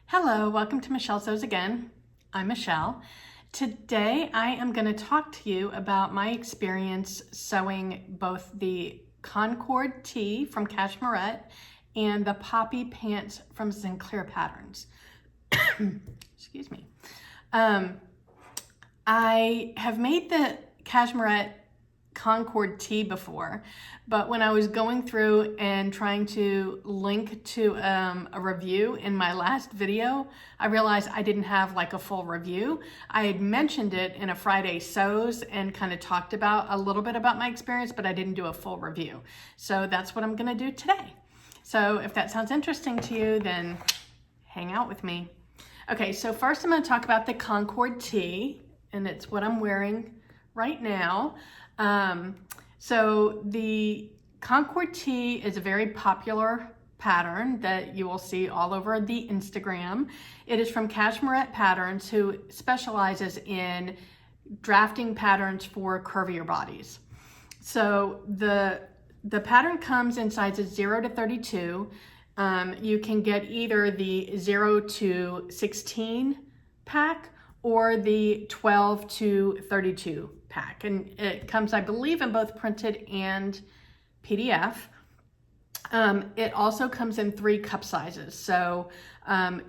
Hello, welcome to Michelle Sews Again. I'm Michelle. Today I am going to talk to you about my experience sewing both the Concord Tee from Cashmerette and the Poppy Pants from Sinclair Patterns. Excuse me. I have made the Cashmerette Concord Tee before, but when I was going through and trying to link to a review in my last video, I realized I didn't have like a full review. I had mentioned it in a Friday Sews and kind of talked about a little bit about my experience, but I didn't do a full review. So that's what I'm going to do today. So if that sounds interesting to you, then hang out with me. Okay, so first I'm going to talk about the Concord Tee, and it's what I'm wearing right now. So the Concord Tee is a very popular pattern that you will see all over the Instagram. It is from Cashmerette Patterns, who specializes in drafting patterns for curvier bodies. So the pattern comes in sizes 0 to 32. You can get either the 0 to 16 pack or the 12 to 32 pack. And it comes, I believe, in both printed and PDF. It also comes in 3 cup sizes. So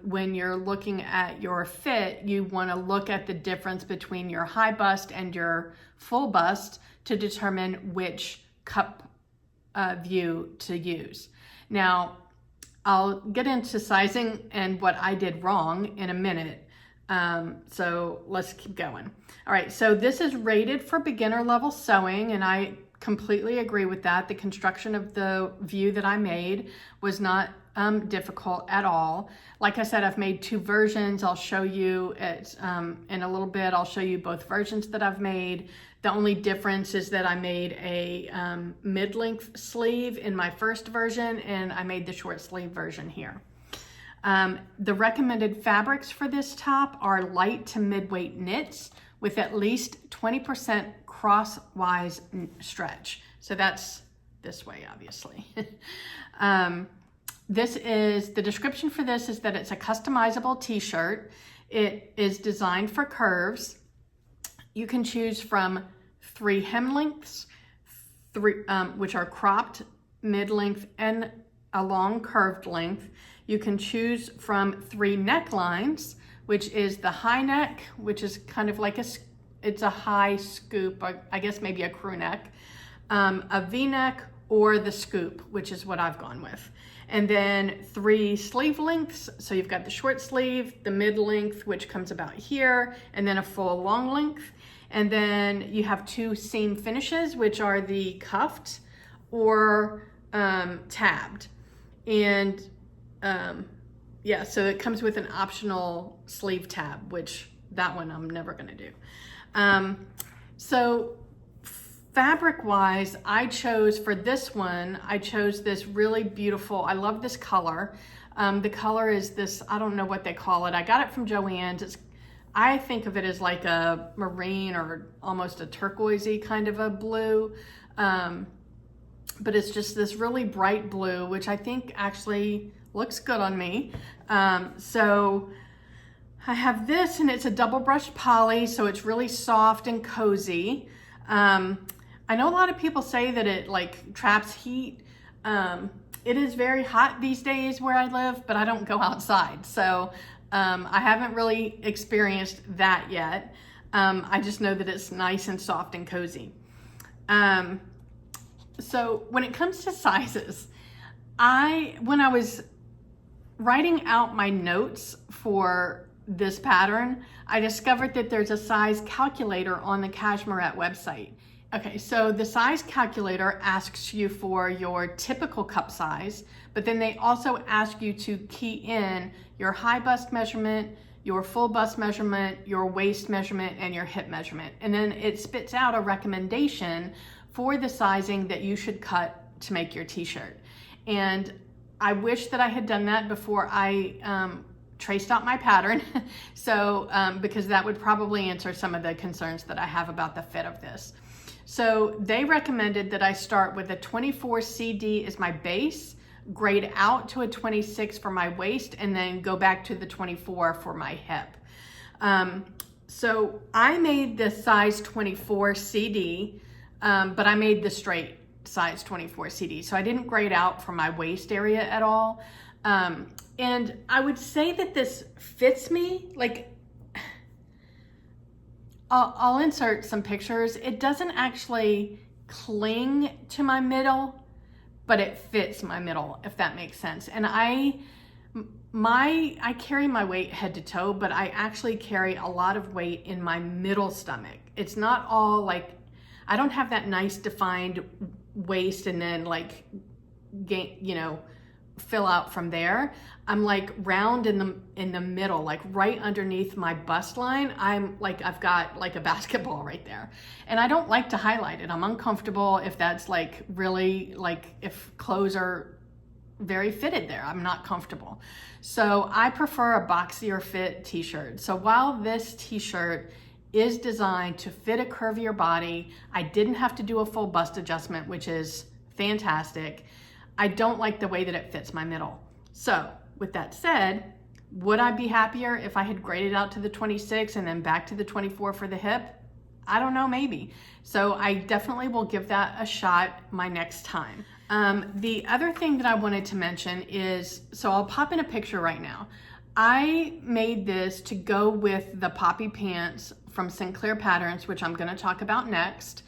when you're looking at your fit, you want to look at the difference between your high bust and your full bust to determine which cup view to use. Now, I'll get into sizing and what I did wrong in a minute. So let's keep going. All right, so this is rated for beginner level sewing, and I completely agree with that. The construction of the view that I made was not difficult at all. Like I said, I've made 2 versions. I'll show you it in a little bit. I'll show you both versions that I've made. The only difference is that I made a mid-length sleeve in my first version, and I made the short sleeve version here. The recommended fabrics for this top are light to mid-weight knits with at least 20% crosswise stretch. So that's this way, obviously. The description for this is that it's a customizable t-shirt. It is designed for curves. You can choose from 3 hem lengths, which are cropped, mid-length, and a long curved length. You can choose from 3 necklines, which is the high neck, which is kind of like it's a high scoop, I guess maybe a crew neck, a V-neck, or the scoop, which is what I've gone with. And then 3 sleeve lengths. So you've got the short sleeve, the mid length, which comes about here, and then a full long length. And then you have 2 seam finishes, which are the cuffed or tabbed. And yeah, so it comes with an optional sleeve tab, which that one I'm never gonna do. So fabric wise, I chose for this one, I chose this really beautiful, I love this color. The color is this, I don't know what they call it. I got it from Joann's. I think of it as like a marine or almost a turquoisey kind of a blue. But it's just this really bright blue, which I think actually looks good on me. So I have this, and it's a double brushed poly, so it's really soft and cozy. I know a lot of people say that it like traps heat. It is very hot these days where I live, but I don't go outside. So I haven't really experienced that yet. I just know that it's nice and soft and cozy. So when it comes to sizes, when I was writing out my notes for this pattern, I discovered that there's a size calculator on the Cashmerette website. Okay, so the size calculator asks you for your typical cup size, but then they also ask you to key in your high bust measurement, your full bust measurement, your waist measurement, and your hip measurement. And then it spits out a recommendation for the sizing that you should cut to make your t-shirt. And I wish that I had done that before I traced out my pattern. So, because that would probably answer some of the concerns that I have about the fit of this. So they recommended that I start with a 24 CD as my base, grade out to a 26 for my waist, and then go back to the 24 for my hip. So I made the size 24 CD, but I made the straight size 24 CD. So I didn't grade out for my waist area at all. And I would say that this fits me. Like, I'll insert some pictures. It doesn't actually cling to my middle, but it fits my middle, if that makes sense. And I carry my weight head to toe, but I actually carry a lot of weight in my middle stomach. It's not all like, I don't have that nice defined waist and then like gain, you know, fill out from there. I'm like round in the middle, like right underneath my bust line. I'm like, I've got like a basketball right there. And I don't like to highlight it. I'm uncomfortable if that's like really, like if clothes are very fitted there, I'm not comfortable. So I prefer a boxier fit t-shirt. So while this t-shirt is designed to fit a curvier body, I didn't have to do a full bust adjustment, which is fantastic. I don't like the way that it fits my middle. So with that said, would I be happier if I had graded out to the 26 and then back to the 24 for the hip? I don't know, maybe. So I definitely will give that a shot my next time. The other thing that I wanted to mention is, so I'll pop in a picture right now. I made this to go with the Poppy Pants from Sinclair Patterns, which I'm gonna talk about next.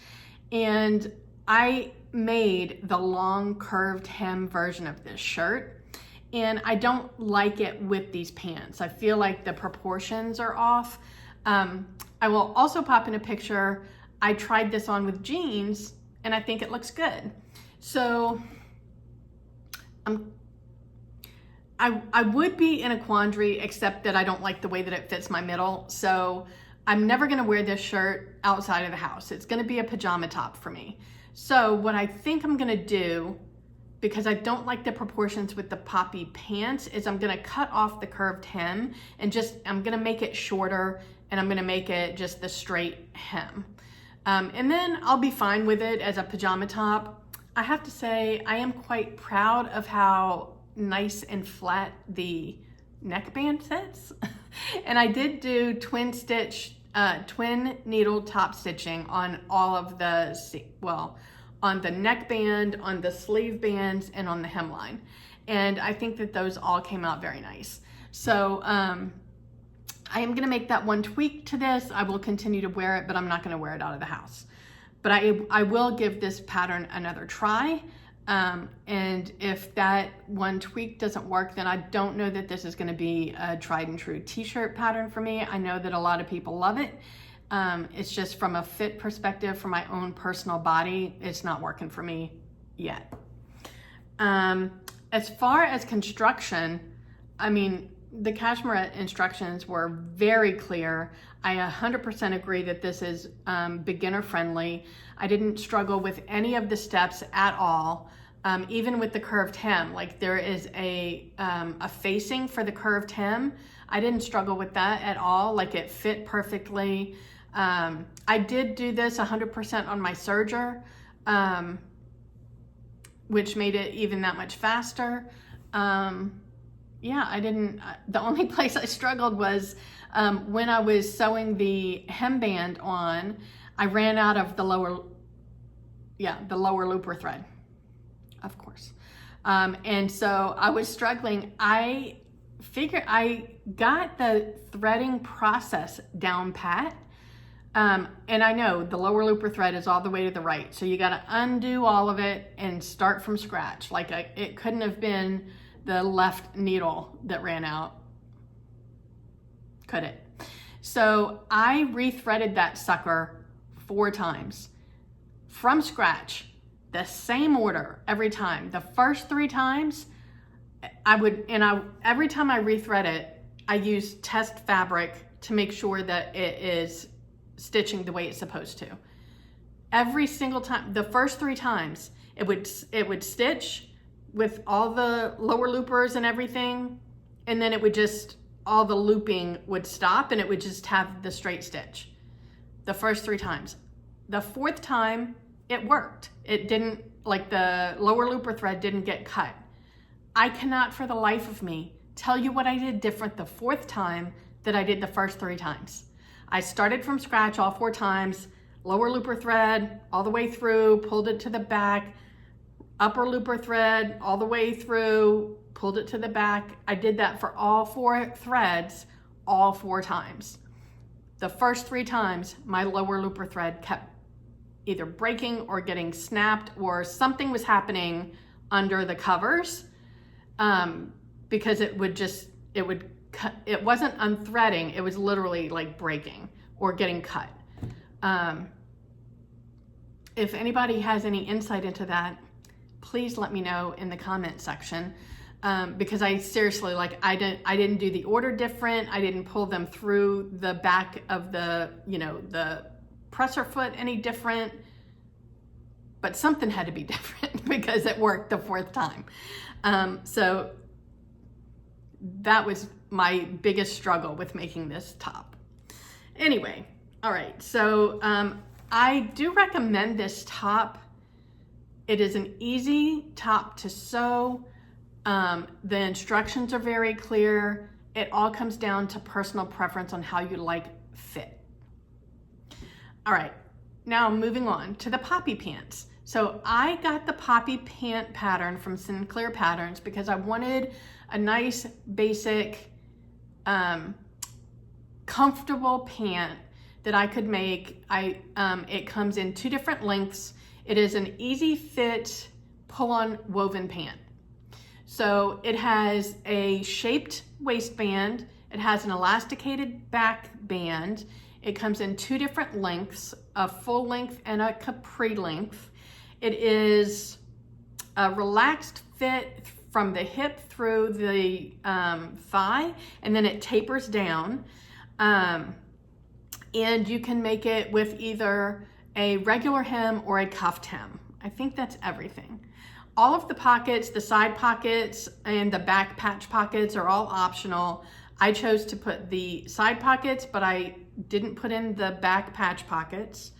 And I made the long curved hem version of this shirt. And I don't like it with these pants. I feel like the proportions are off. I will also pop in a picture. I tried this on with jeans and I think it looks good. So I would be in a quandary, except that I don't like the way that it fits my middle. So I'm never gonna wear this shirt outside of the house. It's gonna be a pajama top for me. So what I think I'm gonna do, because I don't like the proportions with the Poppy Pants, is I'm gonna cut off the curved hem and I'm gonna make it shorter, and I'm gonna make it just the straight hem. And then I'll be fine with it as a pajama top. I have to say, I am quite proud of how nice and flat the neckband sits. And I did do twin needle top stitching on all of the, well, on the neckband, on the sleeve bands, and on the hemline. And I think that those all came out very nice. So I am gonna make that one tweak to this. I will continue to wear it, but I'm not gonna wear it out of the house. But I will give this pattern another try. And if that one tweak doesn't work, then I don't know that this is gonna be a tried and true t-shirt pattern for me. I know that a lot of people love it. It's just from a fit perspective, for my own personal body, it's not working for me yet. As far as construction, I mean, the Cashmerette instructions were very clear. I 100% agree that this is beginner friendly. I didn't struggle with any of the steps at all. Even with the curved hem, like there is a facing for the curved hem. I didn't struggle with that at all. Like it fit perfectly. I did do this 100% on my Serger, which made it even that much faster. Yeah, I didn't, the only place I struggled was when I was sewing the hemband on, I ran out of the lower looper thread, of course. And so I was struggling. I figured I got the threading process down pat. And I know the lower looper thread is all the way to the right. So you got to undo all of it and start from scratch. Like it couldn't have been the left needle that ran out, could it? So I rethreaded that sucker 4 times from scratch, the same order every time. The first 3 times every time I rethread it, I use test fabric to make sure that it is stitching the way it's supposed to. Every single time, the first 3 times, it would stitch with all the lower loopers and everything, and then it would just, all the looping would stop and it would just have the straight stitch. The first 3 times. the fourth time it worked. It didn't, like the lower looper thread didn't get cut. I cannot for the life of me tell you what I did different the fourth time that I did the first 3 times. I started from scratch all 4 times, lower looper thread all the way through, pulled it to the back, upper looper thread all the way through, pulled it to the back. I did that for all 4 threads, all 4 times. The first 3 times, my lower looper thread kept either breaking or getting snapped, or something was happening under the covers, because it wasn't unthreading, it was literally like breaking or getting cut. If anybody has any insight into that, please let me know in the comment section, because I seriously, like, I didn't do the order different. I didn't pull them through the back of the, the presser foot any different, but something had to be different because it worked the 4th time. So that was my biggest struggle with making this top. Anyway, all right, so I do recommend this top. It is an easy top to sew. The instructions are very clear. It all comes down to personal preference on how you like fit. All right, now moving on to the poppy pants. So I got the poppy pant pattern from Sinclair Patterns because I wanted a nice, basic, comfortable pant that I could make. It comes in 2 different lengths. It is an easy fit pull-on woven pant. So it has a shaped waistband. It has an elasticated back band. It comes in 2 different lengths, a full length and a capri length. It is a relaxed fit from the hip through the thigh, and then it tapers down. And you can make it with either a regular hem or a cuffed hem. I think that's everything. All of the pockets, the side pockets and the back patch pockets are all optional. I chose to put the side pockets, but I didn't put in the back patch pockets.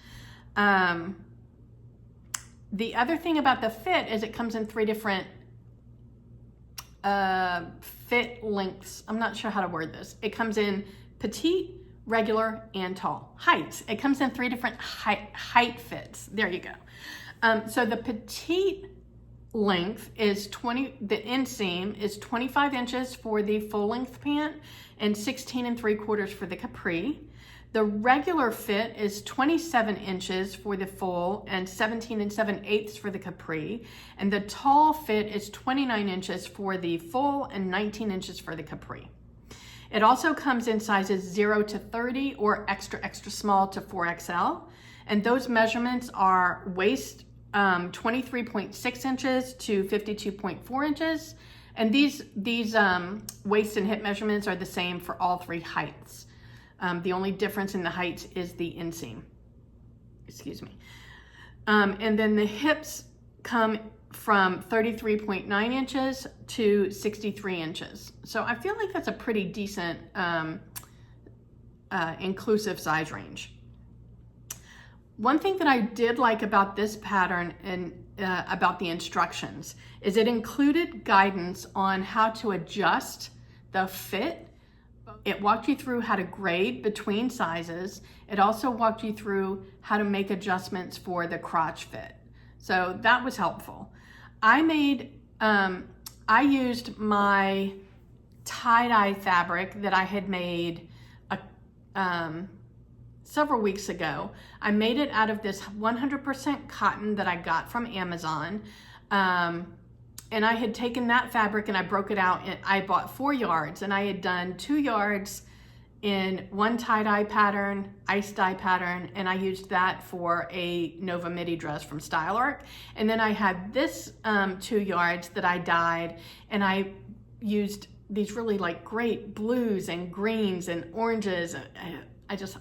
The other thing about the fit is it comes in 3 different fit lengths. I'm not sure how to word this. It comes in petite, regular, and tall. Heights. It comes in 3 different height fits. There you go. So the petite length is the inseam is 25 inches for the full length pant and 16 3/4 for the capri. The regular fit is 27 inches for the full and 17 7/8 for the capri. And the tall fit is 29 inches for the full and 19 inches for the capri. It also comes in sizes 0 to 30 or extra, extra small to 4XL. And those measurements are waist 23.6 inches to 52.4 inches. And these waist and hip measurements are the same for all 3 heights. The only difference in the heights is the inseam. Excuse me. And then the hips come from 33.9 inches to 63 inches. So I feel like that's a pretty decent inclusive size range. One thing that I did like about this pattern and about the instructions is it included guidance on how to adjust the fit. It walked you through how to grade between sizes. It also walked you through how to make adjustments for the crotch fit. So that was helpful. I used my tie-dye fabric that I had made several weeks ago. I made it out of this 100% cotton that I got from Amazon. And I had taken that fabric and I broke it out and I bought 4 yards, and I had done 2 yards in one tie-dye pattern, ice dye pattern, and I used that for a Nova midi dress from Style Arc. And then I had this 2 yards that I dyed, and I used these really like great blues and greens and oranges.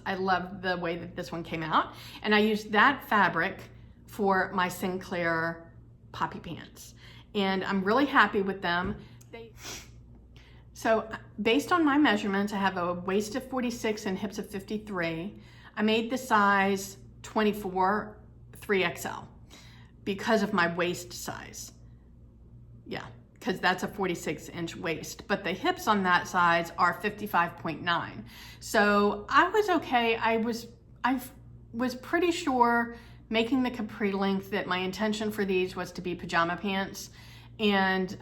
I love the way that this one came out. And I used that fabric for my Sinclair Poppy Pants. And I'm really happy with them. So based on my measurements, I have a waist of 46 and hips of 53. I made the size 24 3XL because of my waist size. Yeah, because that's a 46-inch waist, but the hips on that size are 55.9. So I was okay. I was pretty sure making the capri length that my intention for these was to be pajama pants. And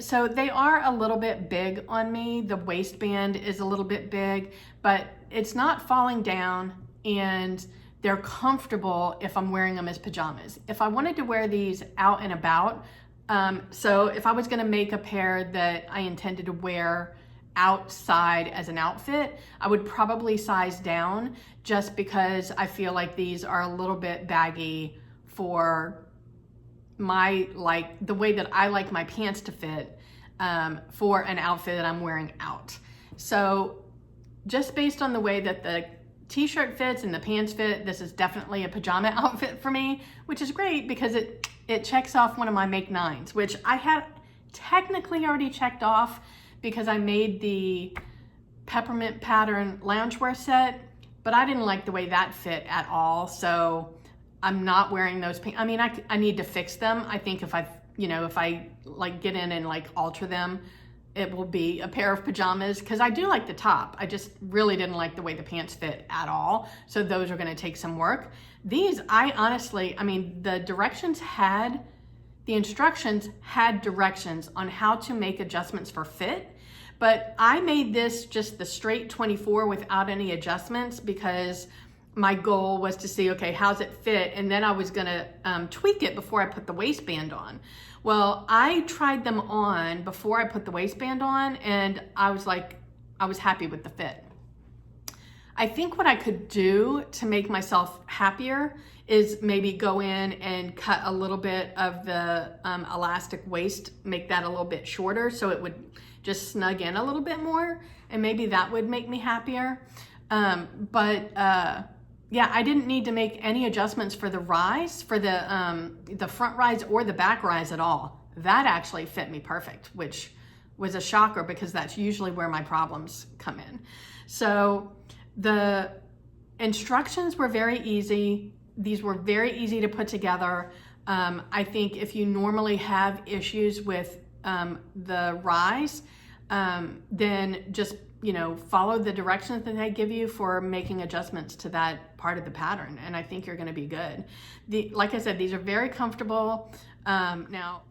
so they are a little bit big on me. The waistband is a little bit big, but it's not falling down, and they're comfortable if I'm wearing them as pajamas. If I wanted to wear these out and about, so if I was gonna make a pair that I intended to wear outside as an outfit, I would probably size down, just because I feel like these are a little bit baggy for my, like, the way that I like my pants to fit for an outfit that I'm wearing out. So just based on the way that the t-shirt fits and the pants fit, this is definitely a pajama outfit for me, which is great because it checks off one of my make 9s, which I had technically already checked off because I made the peppermint pattern loungewear set, but I didn't like the way that fit at all. So I'm not wearing those pants. I mean, I need to fix them. I think if I like get in and like alter them, it will be a pair of pajamas, because I do like the top. I just really didn't like the way the pants fit at all. So those are gonna take some work. These, I mean, the instructions had directions on how to make adjustments for fit, but I made this just the straight 24 without any adjustments, because my goal was to see, okay, how's it fit? And then I was gonna tweak it before I put the waistband on. Well, I tried them on before I put the waistband on, and I was happy with the fit. I think what I could do to make myself happier is maybe go in and cut a little bit of the elastic waist, make that a little bit shorter so it would just snug in a little bit more, and maybe that would make me happier. Yeah, I didn't need to make any adjustments for the rise, for the front rise or the back rise at all. That actually fit me perfect, which was a shocker because that's usually where my problems come in. So the instructions were very easy. These were very easy to put together. I think if you normally have issues with the rise, then just follow the directions that they give you for making adjustments to that part of the pattern, and I think you're going to be good. Like I said, these are very comfortable. Now,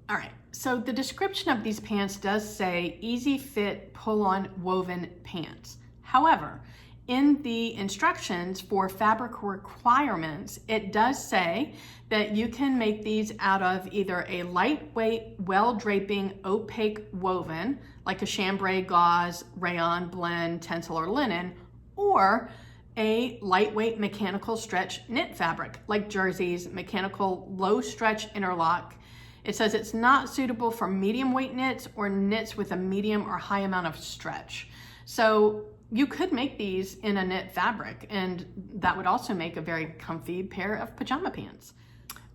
all right, so the description of these pants does say easy fit pull-on woven pants. However, in the instructions for fabric requirements, it does say that you can make these out of either a lightweight, well-draping, opaque woven, like a chambray, gauze, rayon, blend, tencel, or linen, or a lightweight mechanical stretch knit fabric, like jerseys, mechanical low stretch interlock. It says it's not suitable for medium weight knits or knits with a medium or high amount of stretch. So you could make these in a knit fabric, and that would also make a very comfy pair of pajama pants.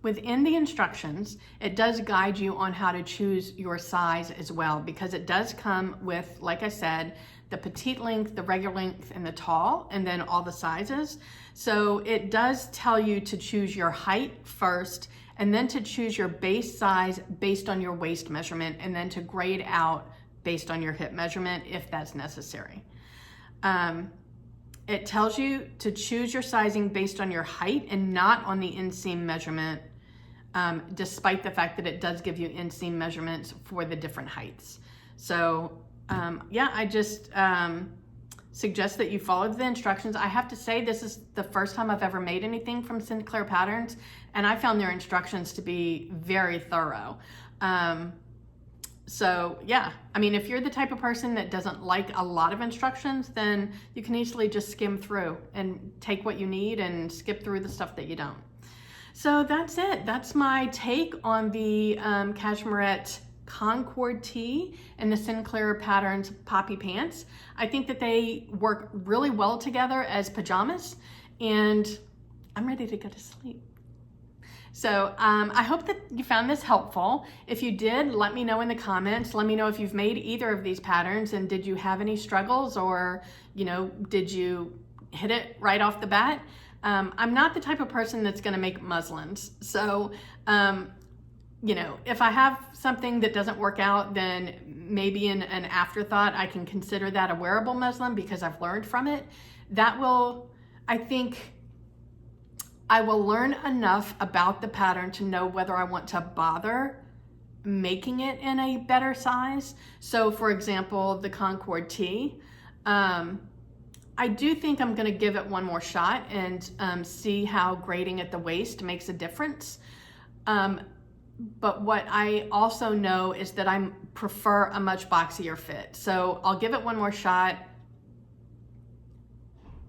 Within the instructions, it does guide you on how to choose your size as well, because it does come with, like I said, the petite length, the regular length, and the tall, and then all the sizes. So it does tell you to choose your height first, and then to choose your base size based on your waist measurement, and then to grade out based on your hip measurement if that's necessary. It tells you to choose your sizing based on your height and not on the inseam measurement, despite the fact that it does give you inseam measurements for the different heights. So yeah, I just suggest that you follow the instructions. I have to say, this is the first time I've ever made anything from Sinclair Patterns, and I found their instructions to be very thorough. So yeah, I mean, if you're the type of person that doesn't like a lot of instructions, then you can easily just skim through and take what you need and skip through the stuff that you don't. So that's it. That's my take on the Cashmerette Concord Tee and the Sinclair Patterns Poppy Pants. I think that they work really well together as pajamas, and I'm ready to go to sleep. So I hope that you found this helpful. If you did, let me know in the comments. Let me know if you've made either of these patterns, and did you have any struggles, or did you hit it right off the bat? I'm not the type of person that's going to make muslins. So, you know, if I have something that doesn't work out, then maybe in an afterthought, I can consider that a wearable muslin because I've learned from it. That will, I think, I will learn enough about the pattern to know whether I want to bother making it in a better size. So for example, the Concord Tee, I do think I'm going to give it one more shot and see how grading at the waist makes a difference. But what I also know is that I prefer a much boxier fit. So I'll give it one more shot.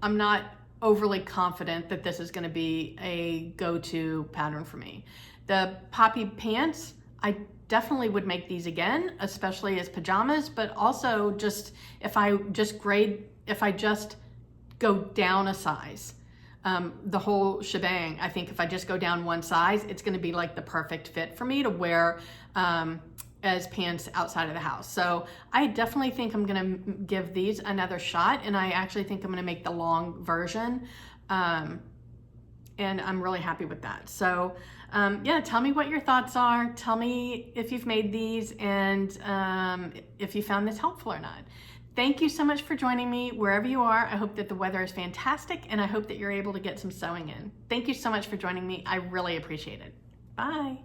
I'm not overly confident that this is going to be a go-to pattern for me. The Poppy Pants, I definitely would make these again, especially as pajamas, but also just if I just go down a size. The whole shebang, I think if I just go down one size, it's going to be like the perfect fit for me to wear as pants outside of the house. So I definitely think I'm going to give these another shot, and I actually think I'm going to make the long version. And I'm really happy with that. So yeah, tell me what your thoughts are. Tell me if you've made these and if you found this helpful or not. Thank you so much for joining me wherever you are. I hope that the weather is fantastic, and I hope that you're able to get some sewing in. Thank you so much for joining me. I really appreciate it. Bye.